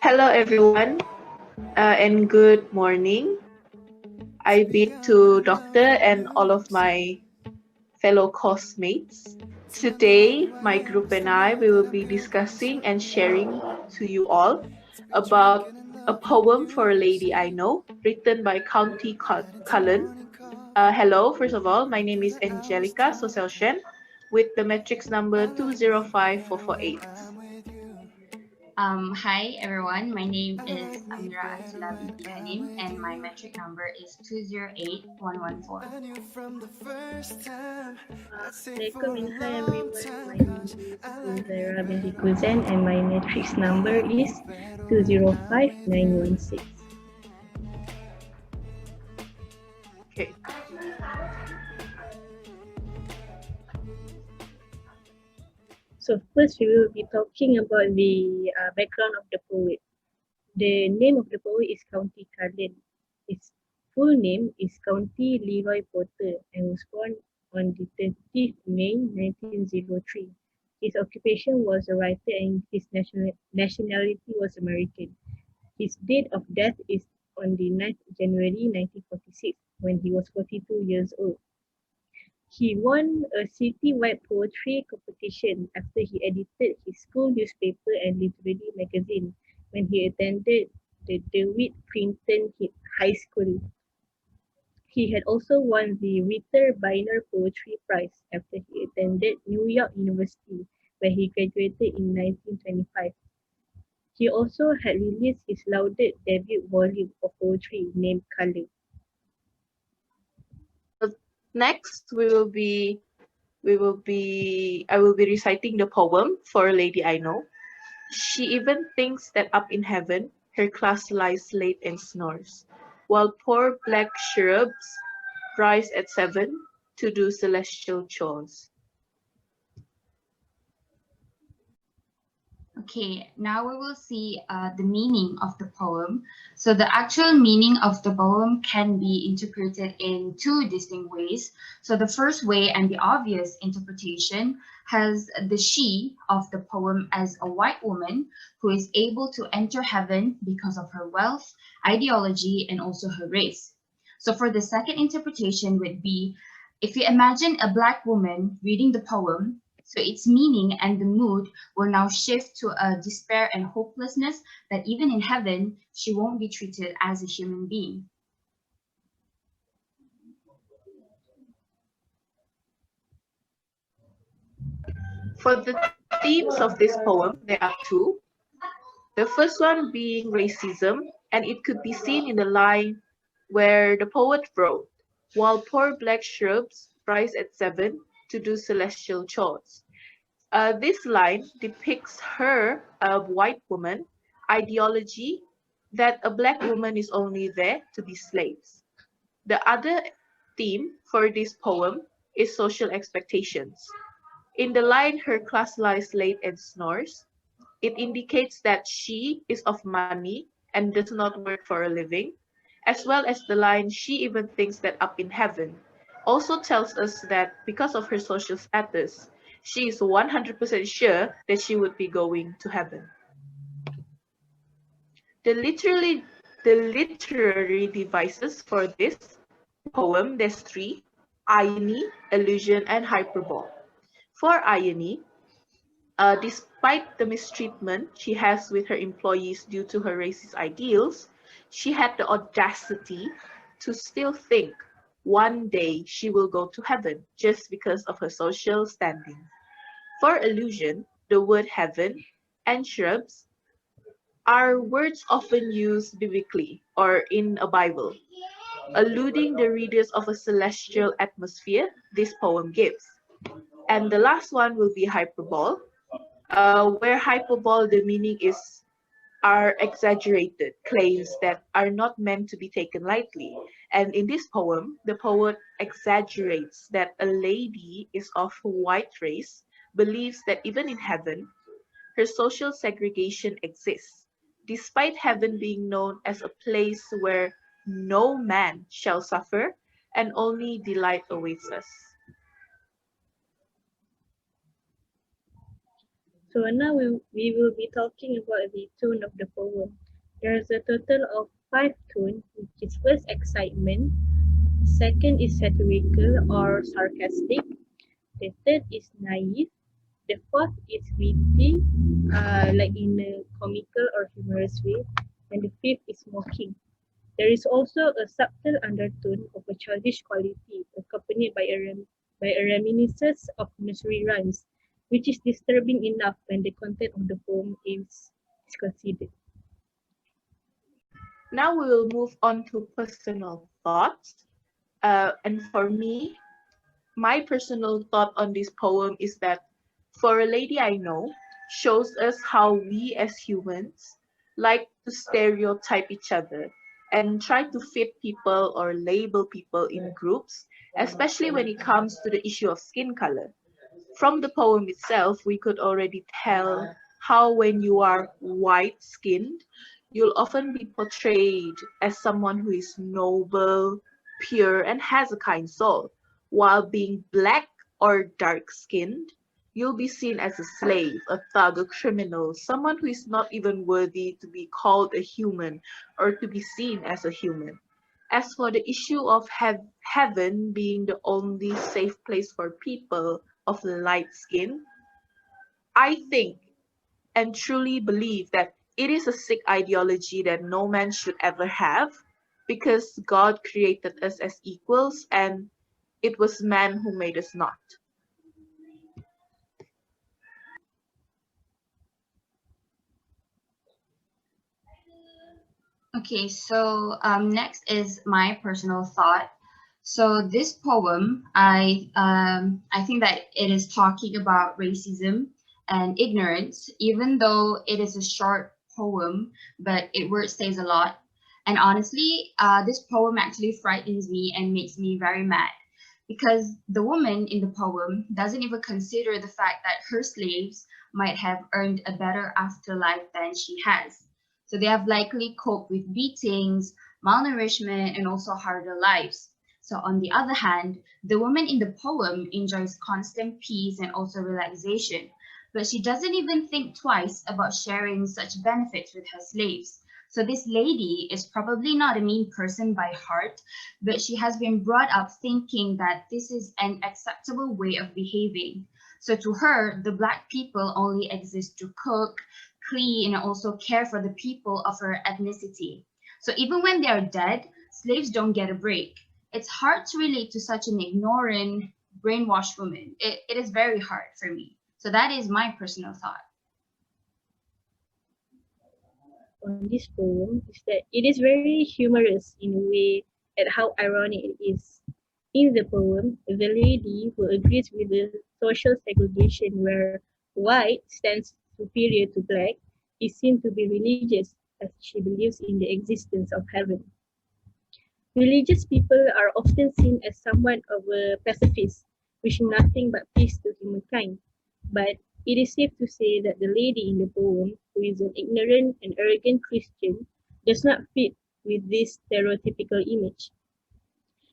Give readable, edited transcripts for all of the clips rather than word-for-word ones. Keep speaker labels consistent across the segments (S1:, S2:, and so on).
S1: Hello, everyone, and good morning. I bid to Doctor and all of my fellow course-mates. Today, my group and I we will be discussing and sharing to you all about a poem for a lady I know, written by County Cullen. Hello, first of all, my name is Angelica Soselshen with the matrix number 205448.
S2: Hi everyone, my name is Amira Atula binti Halim and my metric number is 208114.
S3: Assalamualaikum and hi everyone. My name is Huzaira binti Kuzen and my matrix number is 205916.
S1: Okay.
S3: So first we will be talking about the background of the poet. The name of the poet is County Cullen. His full name is County Leroy Potter and was born on the 30th May 1903. His occupation was a writer and his nationality was American. His date of death is on the 9th January 1946 when he was 42 years old. He won a city-wide poetry competition after he edited his school newspaper and literary magazine when he attended the DeWitt Clinton High School. He had also won the Ritter Bynner Poetry Prize after he attended New York University, where he graduated in 1925. He also had released his lauded debut volume of poetry named Color.
S1: Next, I will be reciting the poem for a lady I know. She even thinks that up in heaven her class lies late and snores, while poor black cherubs rise at 7 to do celestial chores.
S2: Okay, now we will see the meaning of the poem. So the actual meaning of the poem can be interpreted in two distinct ways. So the first way and the obvious interpretation has the she of the poem as a white woman who is able to enter heaven because of her wealth, ideology, and also her race. So for the second interpretation would be if you imagine a black woman reading the poem, so its meaning and the mood will now shift to a despair and hopelessness that even in heaven, she won't be treated as a human being.
S1: For the themes of this poem, there are two. The first one being racism, and it could be seen in the line where the poet wrote, while poor black shrubs rise at 7 to do celestial chores. This line depicts her, a white woman, ideology that a black woman is only there to be slaves. The other theme for this poem is social expectations. In the line, her class lies late and snores, it indicates that she is of money and does not work for a living, as well as the line, she even thinks that up in heaven, also tells us that because of her social status, she is 100% sure that she would be going to heaven. The literary devices for this poem, there's three: irony, allusion, and hyperbole. For irony, despite the mistreatment she has with her employees due to her racist ideals, she had the audacity to still think one day she will go to heaven just because of her social standing. For allusion, the word heaven and shrubs are words often used biblically or in a Bible, alluding the readers of a celestial atmosphere this poem gives. And the last one will be hyperbole, where hyperbole, the meaning is are exaggerated claims that are not meant to be taken lightly. And in this poem, the poet exaggerates that a lady is of white race, believes that even in heaven, her social segregation exists, despite heaven being known as a place where no man shall suffer and only delight awaits us.
S3: So now we will be talking about the tone of the poem. There's a total of 5 tones, which is first excitement, second is satirical or sarcastic, the third is naive, the fourth is witty, like in a comical or humorous way, and the fifth is mocking. There is also a subtle undertone of a childish quality, accompanied by a reminiscence of nursery rhymes, which is disturbing enough when the content of the poem is considered.
S1: Now we will move on to personal thoughts. And for me, my personal thought on this poem is that For a Lady I Know shows us how we as humans like to stereotype each other and try to fit people or label people in groups, especially when it comes to the issue of skin color. From the poem itself, we could already tell how when you are white skinned, you'll often be portrayed as someone who is noble, pure, and has a kind soul, while being black or dark skinned, you'll be seen as a slave, a thug, a criminal, someone who is not even worthy to be called a human or to be seen as a human. As for the issue of heaven being the only safe place for people of light skin, I think and truly believe that it is a sick ideology that no man should ever have because God created us as equals and it was man who made us not.
S2: Okay, so next is my personal thought. So this poem, I think that it is talking about racism and ignorance, even though it is a short poem, but it word says a lot. And honestly, this poem actually frightens me and makes me very mad because the woman in the poem doesn't even consider the fact that her slaves might have earned a better afterlife than she has. So they have likely coped with beatings, malnourishment, and also harder lives. So on the other hand, the woman in the poem enjoys constant peace and also relaxation, but she doesn't even think twice about sharing such benefits with her slaves. So this lady is probably not a mean person by heart, but she has been brought up thinking that this is an acceptable way of behaving. So to her, the black people only exist to cook, clean, and also care for the people of her ethnicity. So even when they are dead, slaves don't get a break. It's hard to relate to such an ignorant, brainwashed woman. It is very hard for me. So that is my personal thought.
S3: On this poem is that it is very humorous in a way at how ironic it is. In the poem, the lady who agrees with the social segregation where white stands superior to black is seen to be religious as she believes in the existence of heaven. Religious people are often seen as somewhat of a pacifist, wishing nothing but peace to humankind. But it is safe to say that the lady in the poem, who is an ignorant and arrogant Christian, does not fit with this stereotypical image.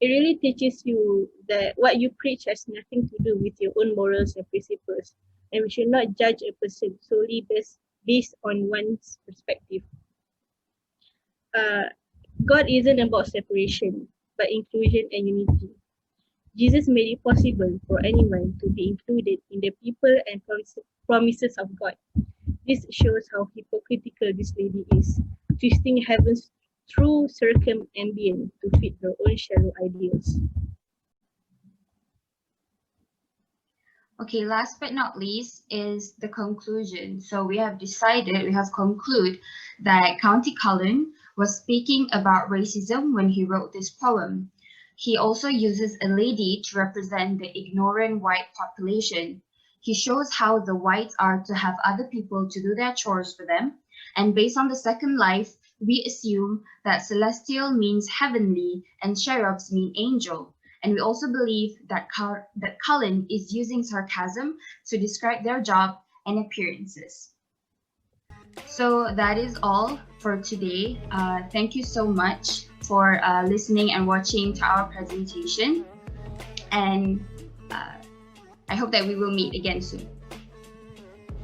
S3: It really teaches you that what you preach has nothing to do with your own morals and principles, and we should not judge a person solely based on one's perspective. Uh, God isn't about separation, but inclusion and unity. Jesus made it possible for anyone to be included in the people and promises of God. This shows how hypocritical this lady is, twisting heaven's true circumambient to fit her own shallow ideals.
S2: Okay, last but not least is the conclusion. So we have concluded that County Cullen was speaking about racism when he wrote this poem. He also uses a lady to represent the ignorant white population. He shows how the whites are to have other people to do their chores for them. And based on the second life, we assume that celestial means heavenly and cherubs mean angel. And we also believe that Cullen is using sarcasm to describe their job and appearances. So that is all for today. Thank you so much for listening and watching to our presentation. And I hope that we will meet again soon.